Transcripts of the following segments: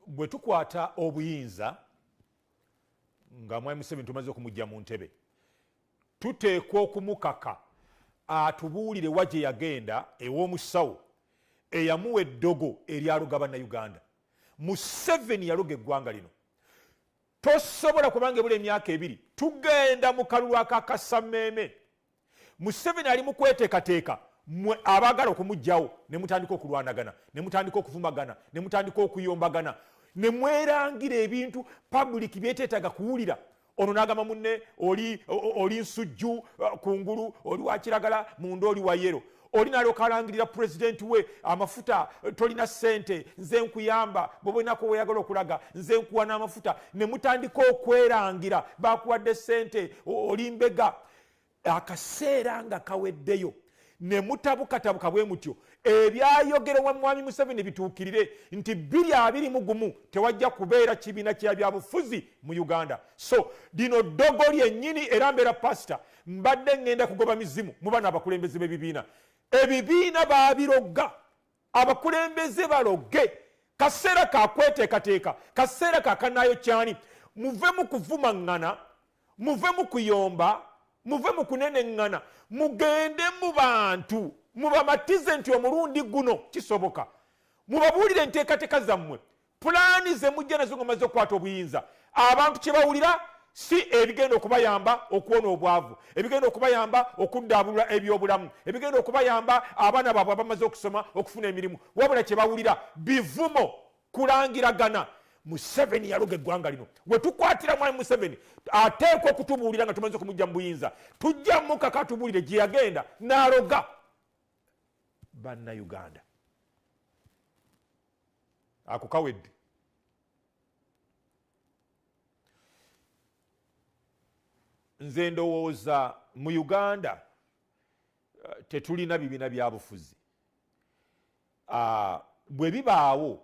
bwe tukwata obuyinza nga Mwami Museveni tumaze okumujja mu ntebe, tuteekwa okumukaka atubuulire wa gye yagenda ew'omusawo eyamuwa eddogo eryaluga bannayuganda. Museveni yaluga eggwanga lino. Tosobola kubanga ebula emyaka ebiri tugenda mu kalulu akakasameeme. Museveni ali mu kweteekateeka mwe abaagala okumuggyawo ne mutandika okulwanagana, ne mutandika okuvumagana, ne mutandika okuyombagana, ne mwerangira ebintu public byeteetaaga kuwulira. Ono n'agamba munne oli nsujju kungulu, oli wa kiragala, munda oli wa yero. Oli n'alyoka alangirira pulezidenti we, amafuta tolina ssente, nze nkuyamba, bw'oboinako weeyagala okulaga, nze nkuwa n'amafuta. Ne mutandika okwerangira, baakuwadde ssente, oli mbega. Akaseera nga kaweddeyo ne mutabukatabuka bwe mutyo ebyayogerwa Mwami Museveni bituukirire nti 2021 tewajja kubeera kibiina kya byabufuzi mu Uganda. So dino ddogo lyennyini era mbeera pasita mbadde ngenda kugoba mizimu mu bano abakulembeze b'ebibiina. Ebibiina baabirogga, abakulembeze balogge. Kaseera kakweteekateeka, kaseera kakanaayo kyani. Muve mu kuvumaŋŋana, muve mu kuyomba, muve mu kuneneŋŋana, mugende mu bantu mubamatize nti omulundi guno kisoboka. Mubabuulire enteekateeka zammwe, pulaani ze mujja nazo nga mumaze okukwata obuyinza. Abantu kye bawulira si ebigenda okubayamba okuwona obwavu, ebigenda okubayamba okuddaabulula ebyobulamu, ebigenda okubayamba abaana baabwe abamaze okusoma okufuna emirimu, wabula kye bawulira bivumo, kulangiragana. Museveni yaluga eggwanga lino. We tukwatira Mwami Museveni ateekwa okutubuulira nga tumaze okumujja mu buyinza. Tujja mukaka atubuulire gye yagenda n'aloga bannayuganda. Ako kawedde. Nze ndowooza mu Uganda tetulina bibiina bya bufuzi. Bwe bibaawo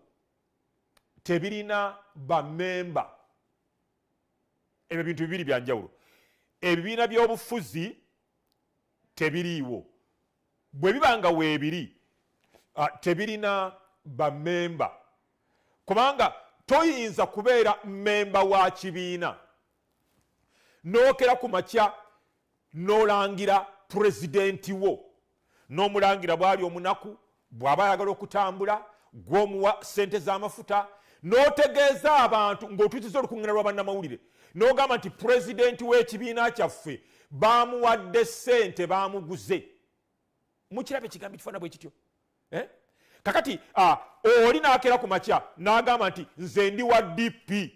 tebirina bammemba. Ebyo bintu bibiri bya njawulo. Ebibiina by'obufuzi tebiriiwo. Bwe bibanga weebiri tebirina bammemba. Kubanga toyinza kubeera mmemba wa kibiina n'okera ku makya n'olangira pulezidenti wo, n'omulangira bw'ali omunaku, bw'aba ayagala okutambula, gw'omuwa ssente z'amafuta, n'otegeeza abantu ng'otuukiza olukuŋŋaana lwa bannamawulire n'ogamba nti pulezidenti w'ekibiina kyaffe baamuwadde ssente, baamuguze. Mukirabe ekigambo ekifaana bwe kityo? Kakati oli n'akera ku makya n'agamba nti nze ndi wa DP,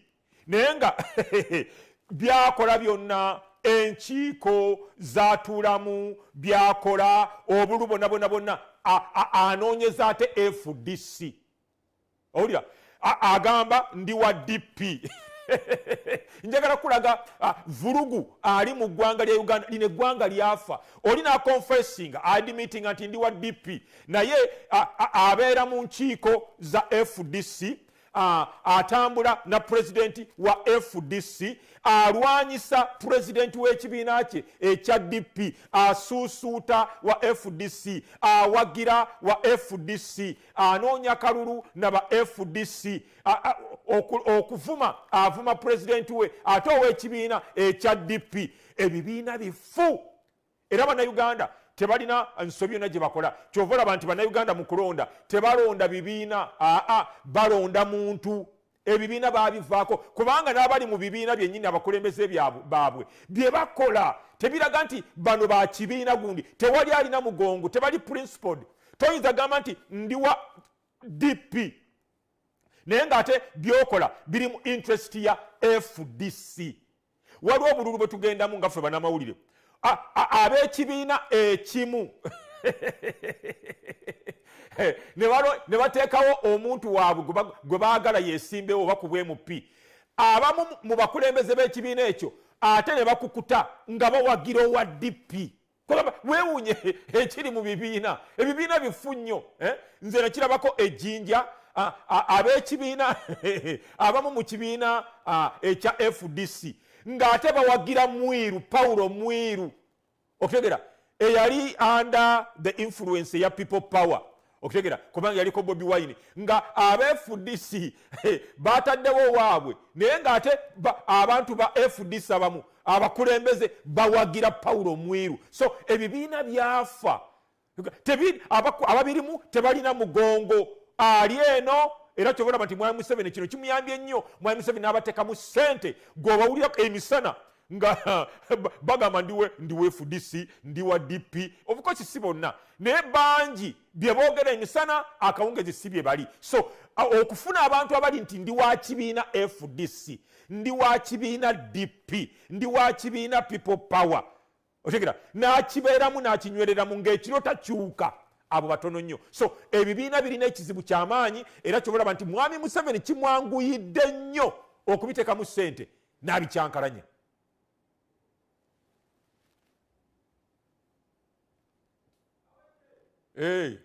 naye nga byakola byonna, enkiiko zaatuulamu, byakola obulu bonna anoonyeza ate FDC. Owulira? Agamba ndi wa DP. Njagala kulaga vulugu ali mu ggwanga lya Uganda. Lino eggwanga lyafa. Oli n'akonfessinga admitting nti ndi wa DP, naye abeera mu nkiiko za FDC, atambula na pulezidenti wa FDC, alwanyisa pulezidenti w'ekibiina kye ekya DP, asuusuuta wa FDC, awagira wa FDC, anoonya kalulu na ba FDC, okuvuma avuma pulezidenti we ate ow'ekibiina ekya DP. Ebibiina bifu era bannayuganda tebalina nsobi yonna gye bakola. Kyova olaba nti bannayuganda mu kulonda tebalonda bibiina, balonda muntu. Ebibiina baabivaako kubanga n'abali mu bibiina byennyini abakulembeze baabwe bye bakola tebiraga nti bano ba kibiina gundi, tewali alina mugongo, tebali principled. Toyinza gamba nti ndi wa DP naye ng'ate byokola biri mu interest ya FDC. Waliwo obululu bwe tugendamu nga ffe bannamawulire ab'ekibiina ekimu ne bateekawo omuntu waabwe gwe baagala yeesimbewo bakubwe MP. Abamu mu bakulembeze b'ekibiina ekyo ate ne bakukuta nga bawagira owa DP. Weewuunye ekiri mu bibiina. Ebibiina bifu nnyo. Nze nakirabako ejjinja ab'ekibiina abamu mu kibiina ekya FDC ng'ate bawagira Mwiru, Paulo Mwiru. Okutegera eyali under the influence ya people power. okutegera kubanga yaliko Bobi Wine nga aba-FDC bataddewo waabwe naye ng'ate abantu ba FDC abamu abakulembeze bawagira Paulo Mwiru. So ebibiina byafa ababirimu tebalina mugongo ali eno. Era kyobulaba nti Mwami Museveni kino kimuyambye nnyo. Mwami Museveni n'abateekamu ssente gw'obawulira emisana nga bagamba ndiwe FDC ndiwa DP. Of course si bonna naye bangi bye boogera emisana akawungezi si bye bali. So okufuna abantu abali nti ndi wa kibiina FDC ndi wa kibiina DP ndi wa kibiina People Power otegera n'akibeeramu n'akinywereramu ng'ekiro takyuka abo batono nnyo. So ebibiina birina ekizibu ky'amaanyi era kyobulaba nti Mwami Museveni kimwanguyidde nnyo okubiteekamu ssente n'abikyankalanya. Hey.